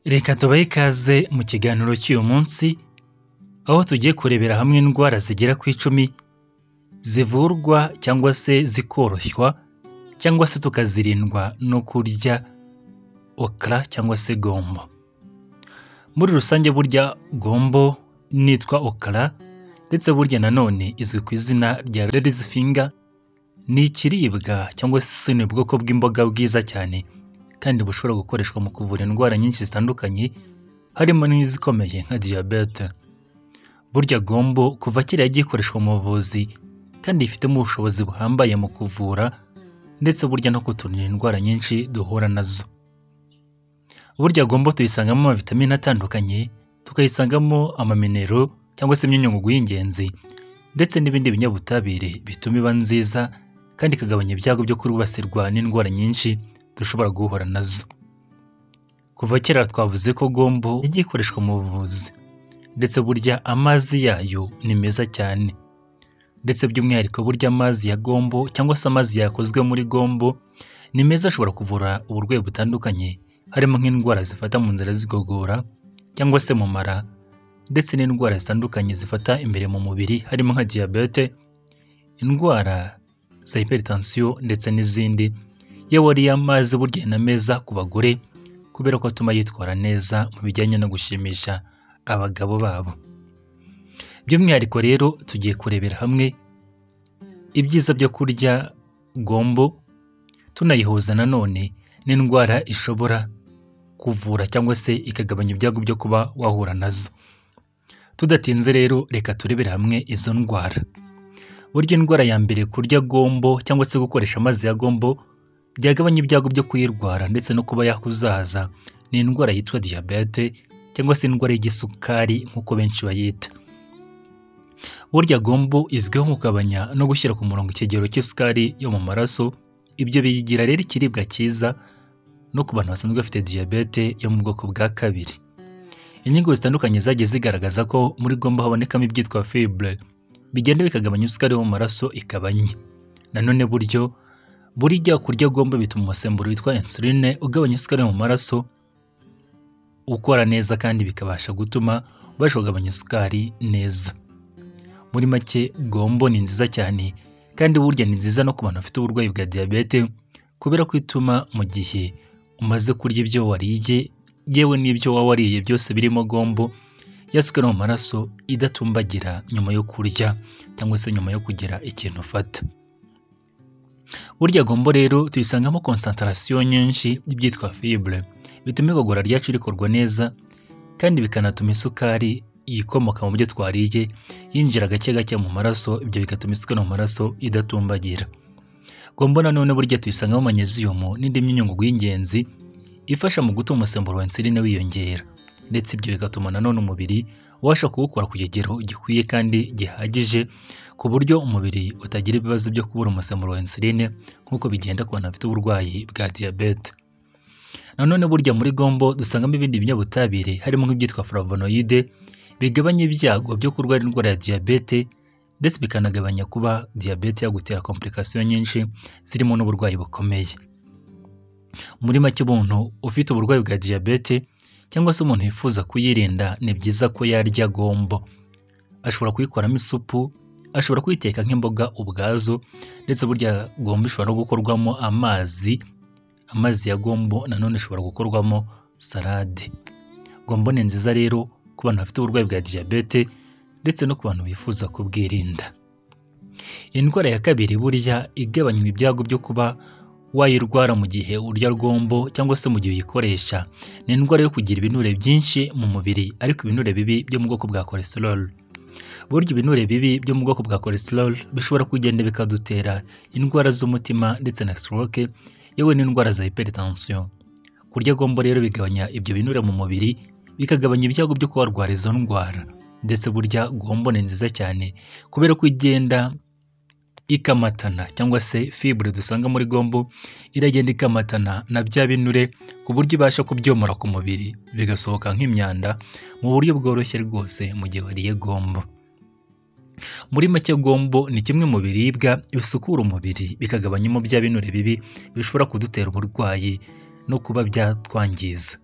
Reka tubahe ikaze mu kiganiro cy'uyu munsi, aho tugiye kurebera hamwe indwara zigera ku 10 zivurwa cyangwa se zikoroshywa cyangwa se tukazirindwa no kurya okra cyangwa se gombo. Muri rusange burya gombo nitwa okra ndetse burya nanone izwi ku izina rya lady's finger, ni ikiribwa cyangwa se ni ubwoko bw'imboga bwiza cyane kandi bushobora gukoreshwa mu kuvura indwara nyinshi zitandukanye harimo n'izikomeye nka diabete. Burya gombo kuva kera yagiye ikoreshwa mu buvuzi kandi ifitemo ubushobozi buhambaye mu kuvura ndetse burya no kuturinda indwara nyinshi duhura nazo. Burya gombo tuyisangamo amavitamine atandukanye, tukayisangamo amaminero cyangwa se imyunyungugu y'ingenzi ndetse n'ibindi binyabutabire bituma iba nziza kandi ikagabanya ibyago byo kurubasirwa n'indwara nyinshi dushobora guhura nazo. Kuva kera twavuze ko gombo yagiye ikoreshwa mu buvuzi ndetse burya amazi yayo ni meza cyane, ndetse by'umwihariko burya amazi ya gombo cyangwa se amazi yakozwe muri gombo ni meza, ashobora kuvura uburwayi butandukanye harimo nk'indwara zifata mu nzira z'igogora cyangwa se mu mara ndetse n'indwara zitandukanye zifata imbere mu mubiri harimo nka diabete, indwara za hypertension ndetse n'izindi. Yewe ariya mazi burya na meza ku bagore kubera ko atuma yitwara neza mu bijyanye no gushimisha abagabo babo. By'umwihariko rero tugiye kurebera hamwe ibyiza byo kurya gombo, tunayihuza nanone n'indwara ishobora kuvura cyangwa se ikagabanya ibyago byo kuba wahura nazo. Tudatinze rero reka turebere hamwe izo ndwara. Burya indwara ya mbere kurya gombo cyangwa se gukoresha amazi ya gombo byagabanya ibyago byo kuyirwara ndetse no kuba yakuzahaza ni indwara yitwa diabete cyangwa se indwara y'igisukari nk'uko benshi bayita. Burya gombo izwiho mu kugabanya no gushyira ku murongo ikigero cy'isukari yo mu maraso. Ibyo bigira rero ikiribwa cyiza no ku bantu basanzwe bafite diabete yo mu bwoko bwa kabiri. Inyigo zitandukanye zagiye zigaragaza ko muri gombo habonekamo ibyitwa fibre bigenda bikagabanya isukari yo mu maraso ikaba nke. Nanone burya kurya gombo bituma umusemburo witwa insuline ugabanya isukari mu maraso ukora neza kandi bikabasha gutuma ubasha kugabanya isukari neza. Muri make gombo ni nziza cyane kandi burya ni nziza no ku bantu bafite uburwayi bwa diabete kubera ko ituma mu gihe umaze kurya ibyo wariye yewe n'ibyo wariye byose birimo gombo, ya sukari mu maraso idatumbagira nyuma yo kurya cyangwa se nyuma yo kugira ikintu ufata. Burya gombo rero tuyisangamo concentration nyinshi y'ibyitwa fibre bituma igogora ryacu rikorwa neza kandi bikanatuma isukari yikomoka mu byo twariye yinjira gake gake mu maraso, ibyo bigatuma isukari mu maraso idatumbagira. Gombo nanone burya tuyisangamo magnesium n'indi myunyungugu y'ingenzi ifasha mu gutuma umusemburo wa insuline wiyongera ndetse ibyo bigatuma nanone umubiri ubasha kuwukora ku kigero gikwiye kandi gihagije ku buryo umubiri utagira ibibazo byo kubura umusemburo wa insuline nk'uko bigenda ku bantu bafite uburwayi bwa diabete. Nanone burya muri gombo dusangamo ibindi binyabutabire harimo nk'ibyitwa flavonoide bigabanya ibyago byo kurwara indwara ya diabete ndetse bikanagabanya kuba diabete yagutera complication nyinshi zirimo n'uburwayi bukomeye. Muri make umuntu ufite uburwayi bwa diabete cyangwa se umuntu yifuza kuyirinda ni byiza ko yarya gombo. Ashobora kuyikoramo isupu, ashobora kuyiteka nk'imboga ubwazo ndetse burya gombo ishobora no gukorwamo amazi ya gombo nanone ishobora gukorwamo salade. Gombo ni nziza rero ku bantu bafite uburwayi bwa diabete ndetse no ku bantu bifuza kubwirinda. Indwara ya kabiri burya igabanya ibyago byo kuba wayirwara mu gihe urya gombo cyangwa se mu gihe uyikoresha ni indwara yo kugira ibinure byinshi mu mubiri, ariko ibinure bibi byo mu bwoko bwa cholesterol. Burya ibinure bibi byo mu bwoko bwa cholesterol bishobora kugenda bikadutera indwara z'umutima ndetse na stroke yewe n'indwara za hypertension. Kurya gombo rero bigabanya ibyo binure mu mubiri bikagabanya ibyago byo kuba warwara izo ndwara. Ndetse burya gombo ni nziza cyane kubera ko igenda ikamatana cyangwa se fibre dusanga muri gombo iragenda ikamatana na bya binure ku buryo ibasha kubyomora ku mubiri bigasohoka nk'imyanda mu buryo bworoshye rwose mu gihe wariye gombo. Muri make gombo ni kimwe mu biribwa bisukura umubiri bikagabanyamo bya binure bibi bishobora kudutera uburwayi no kuba byatwangiza.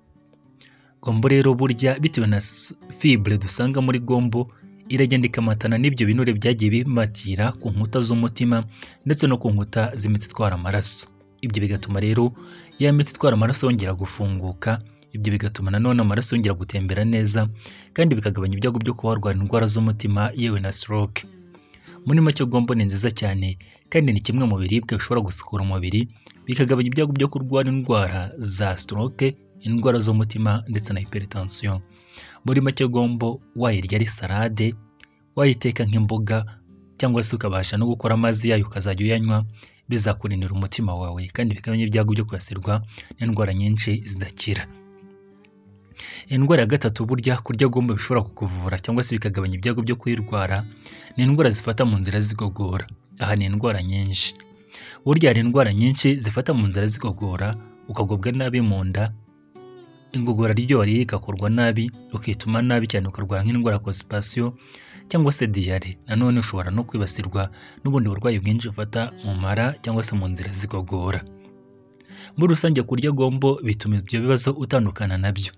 Gombo rero burya bitewe na fibre dusanga muri gombo iragenda ikamatana n'ibyo binure byagiye bimatira ku nkuta z'umutima ndetse no ku nkuta z'imitsi itwara amaraso. Ibyo bigatuma rero ya mitsi itwara amaraso yongera gufunguka, ibyo bigatuma nanone amaraso yongera gutembera neza kandi bikagabanya ibyago byo kuba warwara indwara z'umutima yewe na stroke. Muri make gombo ni nziza cyane kandi ni kimwe mu biribwa bishobora gusukura umubiri bikagabanya ibyago byo kurwara indwara za stroke, indwara z'umutima ndetse na hypertension. Muri make gombo wayirya ari salade, wayiteka nk'imboga cyangwa se ukabasha no gukora amazi yayo ukazajya uyanywa, bizakurindira umutima wawe kandi bigabanya ibyago byo kwasirwa n'indwara nyinshi zidakira. Indwara ya gatatu burya kurya gombo bishobora kukuvura cyangwa se bikagabanya ibyago byo kuyirwara ni indwara zifata mu nzira z'igogora. Aha ni indwara nyinshi. Burya hari indwara nyinshi zifata mu nzira z'igogora, ukagubwa nabi mu nda, ingogora ryo wariye ikakorwa nabi, ukituma nabi cyane ukarwara nk'indwara ya constipation cyangwa se diarrhea. Nanone ushobora no kwibasirwa n'ubundi burwayi bwinshi bufata mu mara cyangwa se mu nzira z'igogora. Muri rusange kurya gombo bituma ibyo bibazo utandukana nabyo.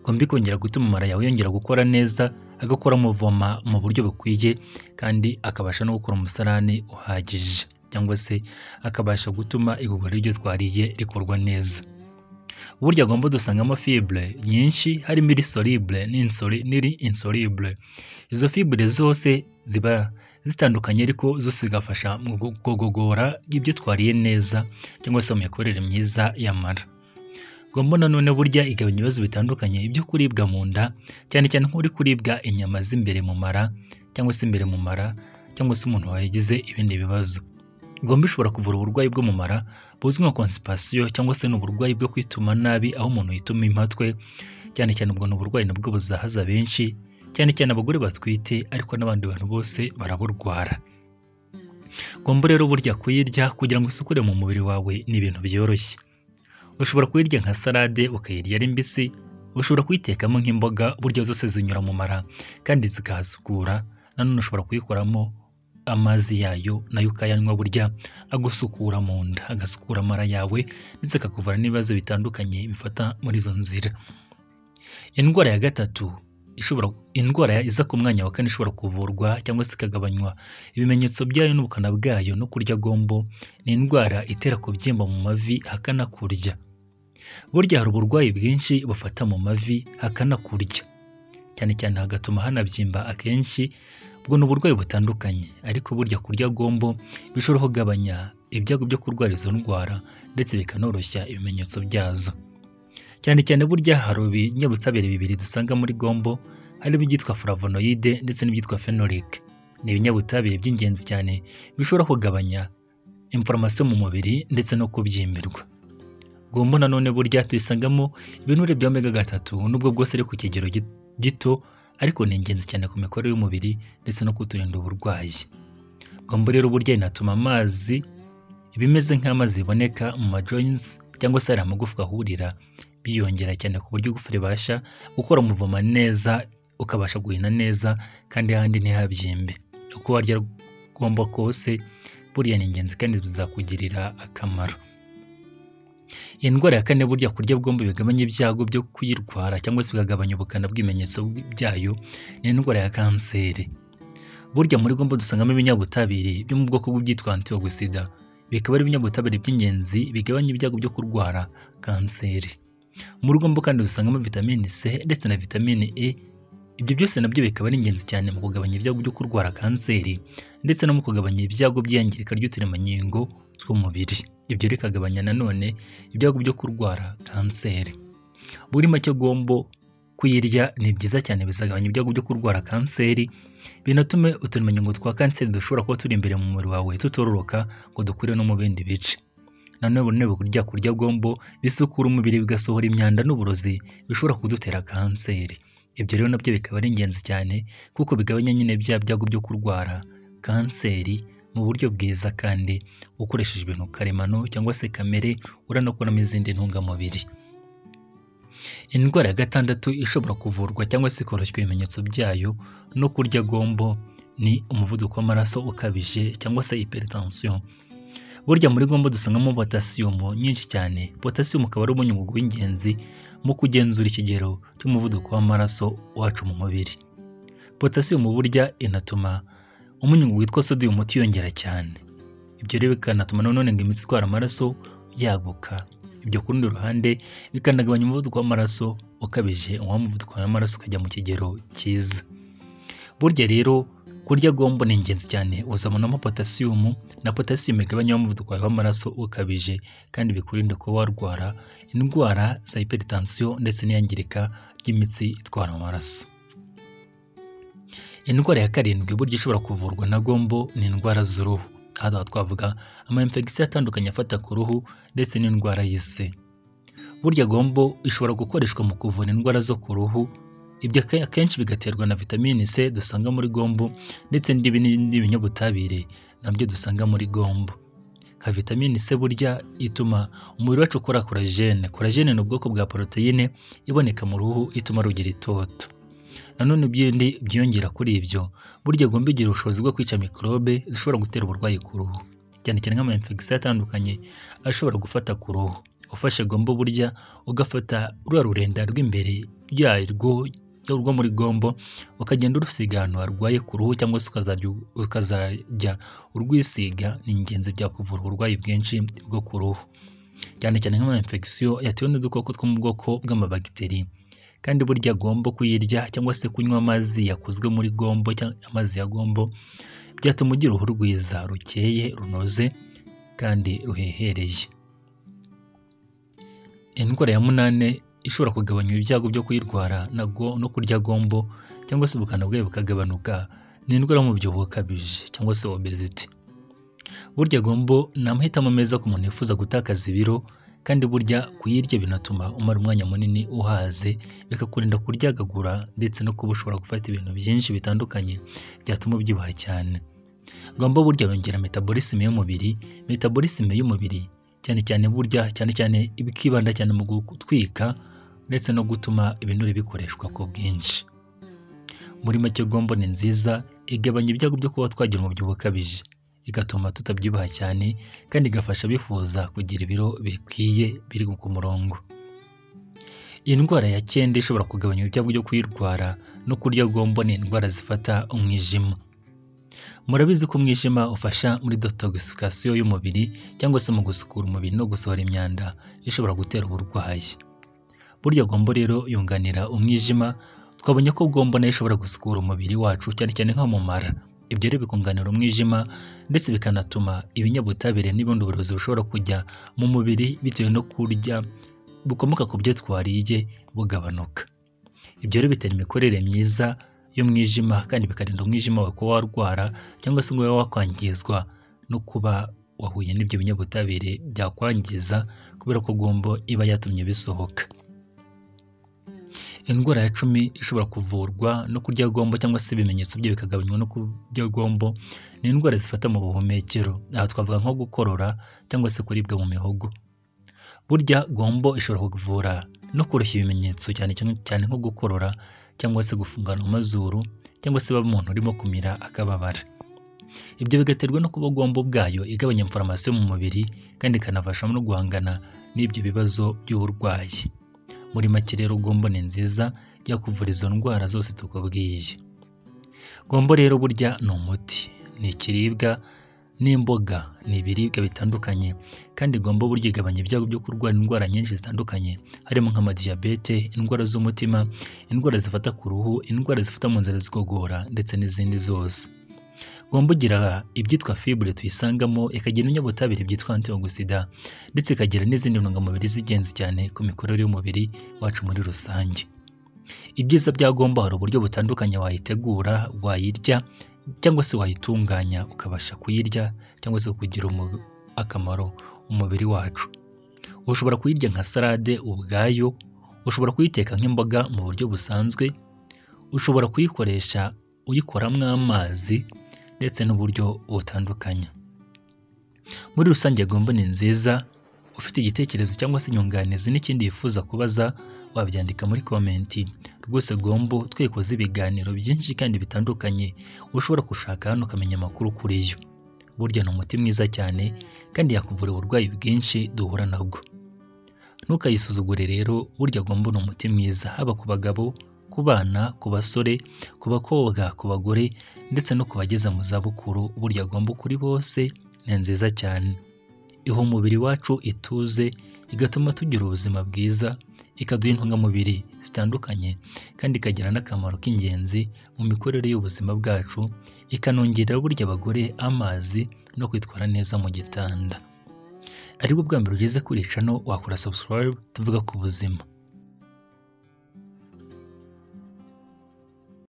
Gombo ikongera gutuma amara yawe yongera gukora neza, agakora muvoma mu buryo bukwiye kandi akabasha no gukora umusarane uhagije cyangwa se akabasha gutuma igogora ryo twariye rikorwa neza. Burya gombo dusangamo fibre nyinshi, harimo iri soluble n'iri insoluble. Izo fibre zose ziba zitandukanye ariko zose zigafasha mu kugogora ibyo twariye neza cyangwa se mu mikorere myiza y'amara. Gombo nanone burya igabanya ibibazo bitandukanye ibyo kuribwa mu nda, cyane cyane nk'uri kuribwa inyama z'imbere mu mara cyangwa se imbere mu mara cyangwa se umuntu wagize ibindi bibazo. Gombo ishobora kuvura uburwayi bwo mu mara buzwi nka constipation cyangwa se n'uburwayi bwo kwituma nabi aho umuntu yituma impatwe, cyane cyane ubwo n'uburwayi nabwo buzahaza benshi, cyane cyane abagore batwite ariko n'abandi bantu bose baraburwara. Gombo rero burya kuyirya kugira ngo isukure mu mubiri wawe ni ibintu byoroshye. Ushobora kuyirya nka salade ukayirya ari mbisi, ushobora kuyitekamo nk'imboga, burya zose zinyura mu mara kandi zikahasukura. Nanone ushobora kuyikoramo amazi yayo nayo ukayanywa, burya agusukura mu nda, agasukura amara yawe ndetse akakuvura n'ibibazo bitandukanye bifata muri izo nzira. Indwara ya gatatu indwara iza ku mwanya wa kane ishobora kuvurwa cyangwa se ikagabanywa ibimenyetso byayo n'ubukana bwayo no kurya gombo ni indwara itera kubyimba mu mavi hakana kurya. Burya hari uburwayi bwinshi bufata mu mavi hakana kurya, cyane cyane hagatuma hanabyimba akenshi. Ubwo ni uburwayi butandukanye ariko burya kurya gombo bishobora kugabanya ibyago byo kurwara izo ndwara ndetse bikanoroshya ibimenyetso byazo. Cyane cyane burya hari ibinyabutabire bibiri dusanga muri gombo, harimo ibyitwa flavonoide ndetse n'ibyitwa phenolic. Ni ibinyabutabire by'ingenzi cyane bishobora kugabanya inflammation mu mubiri ndetse no kubyimbirwa. Gombo nanone burya tuyisangamo ibinure bya omega 3 nubwo bwose ari ku kigero gito ariko ni ingenzi cyane ku mikorere y'umubiri ndetse no kuturinda uburwayi. Gombo rero burya inatuma amazi ibimeze nk'amazi biboneka mu joints cyangwa se amagufwa ahurira biyongera cyane ku buryo igufwa ribasha gukora umuvoma neza, ukabasha guhina neza kandi ahandi ntihabyimbe. Uko warya gombo kose burya ni ingenzi kandi bizakugirira akamaro. Indwara ya kane burya kurya gombo bigabanya ibyago byo kuyirwara cyangwa se bikagabanya ubukana bw'ibimenyetso byayo ni indwara ya kanseri. Burya muri gombo dusangamo ibinyabutabire byo mu bwoko bw'ibyitwa antioxidant, bikaba ari ibinyabutabire by'ingenzi bigabanya ibyago byo kurwara kanseri. Muri gombo kandi dusangamo vitamine C ndetse na vitamine E. Ibyo byose nabyo bikaba ari ingenzi cyane mu kugabanya ibyago byo kurwara kanseri ndetse no mu kugabanya ibyago by'iyangirika ry'uturemangingo tw'umubiri. Ibyo bikagabanya nanone ibyago byo kurwara kanseri. Muri make gombo kuyirya ni byiza cyane, bizagabanya ibyago byo kurwara kanseri, binatume uturemangingo twa kanseri dushobora kuba turi imbere mu mubiri wawe tutororoka ngo dukure no mu bindi bice. Nanone kurya gombo bisukura umubiri bigasohora imyanda n'uburozi bishobora kudutera kanseri. Ibyo rero nabyo bikaba ari ingenzi cyane kuko bigabanya nyine bya byago byo kurwara kanseri mu buryo bwiza kandi ukoresheje ibintu karemano cyangwa se kamere uranakuramo izindi ntungamubiri. Indwara ya gatandatu ishobora kuvurwa cyangwa se koroshywa ibimenyetso byayo no kurya gombo ni umuvuduko w'amaraso ukabije cyangwa se hypertension. Burya muri gombo dusangamo potassium nyinshi cyane. Potassium akaba ari umunyungugu w'ingenzi mu kugenzura ikigero cy'umuvuduko w'amaraso wacu mu mubiri. Potassium burya inatuma umunyungugu witwa sodium utiyongera cyane. Ibyo rero bikanatuma nanone ngo imitsi itwara amaraso yaguka. Ibyo ku rundi ruhande bikanagabanya umuvuduko w'amaraso ukabije, umuvuduko w'amaraso ukajya mu kigero cyiza. Burya rero kurya gombo ni ingenzi cyane, uzabonamo potassium, na potassium igabanya umuvuduko w'amaraso ukabije kandi bikurinde kuba warwara indwara za hypertension ndetse n'iyangirika ry'imitsi itwara amaraso. Indwara ya karindwi burya ishobora kuvurwa na gombo ni indwara z'uruhu. Aha twavuga ama-infection atandukanye afata ku ruhu ndetse n'indwara y'ise. Burya gombo ishobora gukoreshwa mu kuvura indwara zo ku ruhu. Ibyo akenshi bigaterwa na vitamine C dusanga muri gombo ndetse n'ibindi binyabutabire nabyo dusanga muri gombo. Nka vitamine C burya ituma umubiri wacu ukora collagen. Collagen ni ubwoko bwa proteine iboneka mu ruhu ituma rugira itoto. Nanone ibindi byiyongera kuri ibyo, burya gombo igira ubushobozi bwo kwica mikorobe zishobora gutera uburwayi ku ruhu, cyane cyane nk'ama-infection atandukanye ashobora gufata ku ruhu. Ufashe gombo burya ugafata rwa rurenda rw'imbere rwo muri gombo ukagenda urusiga ahantu harwaye ku ruhu, cyangwa se ukazajya urwisiga, ni ingenzi byakuvura uburwayi bwinshi bwo ku ruhu, cyane cyane nk'ama-infection yatewe n'udukoko two mu bwoko bw'amabagiteri. Kandi burya gombo kuyirya cyangwa se kunywa amazi yakozwe muri gombo cyangwa amazi ya gombo byatuma ugira uruhu rwiza, rukeye, runoze kandi ruhehereye. Indwara ya munane ishobora kugabanya ibyago byo kuyirwara no kurya gombo cyangwa se ubukana bwayo bukagabanuka ni indwara y'umubyibuho ukabije cyangwa se obesity. Burya gombo ni amahitamo meza ku muntu wifuza gutakaza ibiro, kandi burya kuyirya binatuma umara umwanya munini uhaze, bikakurinda kuryagagura ndetse no kuba ushobora gufata ibintu byinshi bitandukanye byatuma ubyibuha cyane. Gombo burya yongera metabolisme y'umubiri. Metabolisme y'umubiri cyane cyane ibikibanda cyane mu gutwika ndetse no gutuma ibinure bikoreshwa ku bwinshi. Muri make gombo ni nziza, igabanya ibyago byo kuba twagira umubyibuho ukabije, igatuma tutabyibuha cyane, kandi igafasha bifuza kugira ibiro bikwiye biri ku murongo. Iyi ndwara ya 9 ishobora kugabanya ibyago byo kuyirwara no kurya gombo ni indwara zifata umwijima. Murabizi ko umwijima ufasha muri detoxification y'umubiri cyangwa se mu gusukura umubiri no gusohora imyanda ishobora gutera uburwayi. Burya gombo rero yunganira umwijima. Twabonye ko gombo nayo ishobora gusukura umubiri wacu cyane cyane nko mu mara. Ibyo rero bikunganira umwijima ndetse bikanatuma ibinyabutabire n'ibindi burozi bushobora kujya mu mubiri bitewe no kurya bukomoka ku byo twariye bugabanuka. Ibyo rero bitera imikorere myiza y'umwijima kandi bikarinda umwijima wawe kuba warwara cyangwa se ngo ube wakwangizwa no kuba wahuye n'ibyo binyabutabire byakwangiza, kubera ko gombo iba yatumye bisohoka. Indwara ya 10 ishobora kuvurwa no kurya gombo cyangwa se ibimenyetso bye bikagabanywa no kurya gombo ni indwara zifata mu buhumekero. Aha twavuga nko gukorora cyangwa se kuribwa mu mihogo. Burya gombo ishobora kuvura no koroshya ibimenyetso cyane nko gukorora cyangwa se gufungana amazuru cyangwa se umuntu urimo kumira akababara. Ibyo bigaterwa no kuba gombo bwayo igabanya inflammation mu mubiri kandi ikanafasha no guhangana n'ibyo bibazo by'uburwayi. Muri make rero gombo ni nziza yakuvura izo ndwara zose tukubwiye. Gombo rero burya ni umuti, ni ikiribwa n'imboga, ni ibiribwa bitandukanye, kandi gombo burya igabanya ibyago byo kurwara indwara nyinshi zitandukanye, harimo nk'amadiyabete, indwara z'umutima, indwara zifata ku ruhu, indwara zifata mu nzira zigogora ndetse n'izindi zose. Gombo igira ibyitwa fibre tuyisangamo, ikagira ibinyabutabire byitwa antioxidant ndetse ikagira n'izindi ntungamubiri z'ingenzi cyane ku mikorere y'umubiri wacu muri rusange. Ibyiza bya gombo hari uburyo butandukanye wayitegura, wayirya cyangwa se wayitunganya ukabasha kuyirya cyangwa se kugira akamaro umubiri wacu. Ushobora kuyirya nka salade ubwayo, ushobora kuyiteka nk'imboga mu buryo busanzwe, ushobora kuyikoresha uyikoramo amazi ndetse n'uburyo butandukanye. Muri rusange gombo ni nziza. Ufite igitekerezo cyangwa se inyunganizi n'ikindi yifuza kubaza, wabyandika muri komenti. Rwose gombo twikoze ibiganiro byinshi kandi bitandukanye ushobora gushaka hano ukamenya amakuru kuri yo. burya ni umuti mwiza cyane kandi yakuvura uburwayi bwinshi duhura nabwo. Ntukayisuzugure rero, burya gombo ni umuti mwiza, haba ku bagabo, ku bana, ku basore, ku bakobwa, ku bagore ndetse no ku bageze mu zabukuru. Burya gombo kuri bose ni nziza cyane, iha umubiri wacu ituze, igatuma tugira ubuzima bwiza, ikaduha intungamubiri zitandukanye kandi ikagira n'akamaro k'ingenzi mu mikorere y'ubuzima bwacu, ikanongerera burya abagore amazi no kwitwara neza mu gitanda. Aribwo bwa mbere ugeze kuri channel, wakora subscribe, tuvuga ku buzima.